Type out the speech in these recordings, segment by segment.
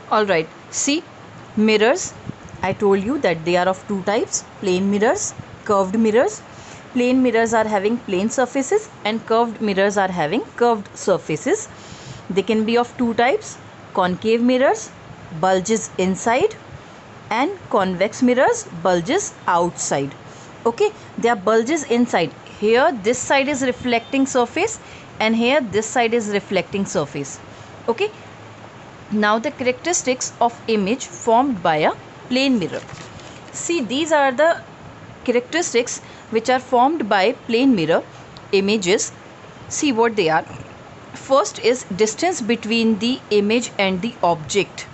Alright, see, mirrors. I told you that they are of two types: plane mirrors, curved mirrors. Plane mirrors are having plane surfaces and curved mirrors are having curved surfaces. They can be of two types: concave mirrors, bulges inside, and convex mirrors, bulges outside. Okay, they are bulges inside. Here this side is reflecting surface and here this side is reflecting surface. Okay, now the characteristics of image formed by a plane mirror. See, these are the characteristics which are formed by plane mirror images. See what they are. First is distance between the image and the object.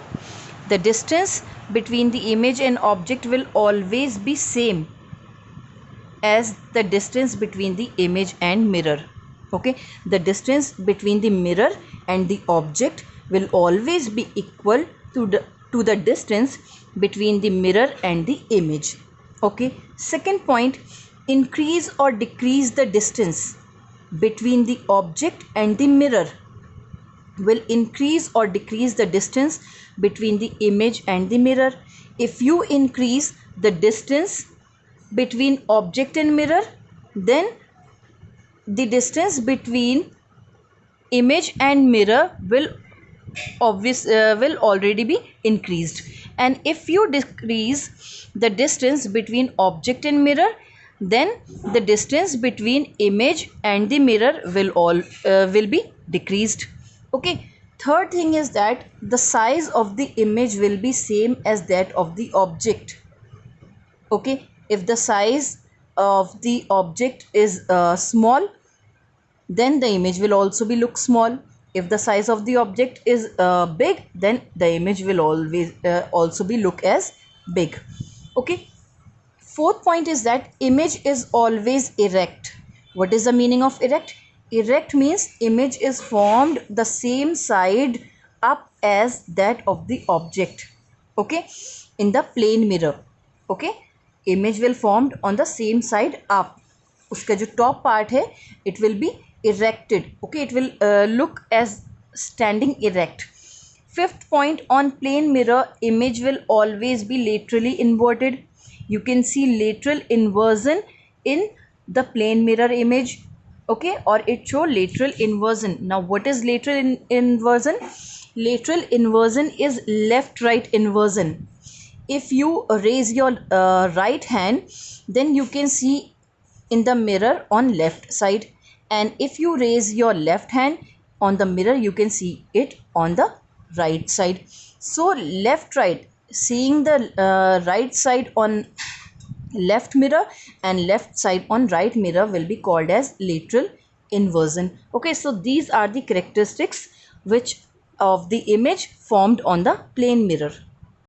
The distance between the image and object will always be same as the distance between the image and mirror. Okay, the distance between the mirror and the object will always be equal to the distance between the mirror and the image. Okay, second point, increase or decrease the distance between the object and the mirror will increase or decrease the distance between the image and the mirror. If you increase the distance between object and mirror, then the distance between image and mirror will already be increased. And if you decrease the distance between object and mirror, then the distance between image and the mirror will be decreased. Okay, third thing is that the size of the image will be same as that of the object. Okay, if the size of the object is small, then the image will also be look small. If the size of the object is big, then the image will always also be look as big. Okay, fourth point is that image is always erect. What is the meaning of erect? Erect means image is formed the same side up as that of the object. Okay, in the plane mirror, okay, image will formed on the same side up. उसका जो top part है, it will be erected. Okay, it will look as standing erect. Fifth point, on plane mirror, image will always be laterally inverted. You can see lateral inversion in the plane mirror image. Okay, or it show lateral inversion. Now what is lateral inversion? Lateral inversion is left right inversion. If you raise your right hand, then you can see in the mirror on left side, and if you raise your left hand on the mirror, you can see it on the right side. So left right, seeing the right side on left mirror and left side on right mirror will be called as lateral inversion. Okay, so these are the characteristics which of the image formed on the plane mirror.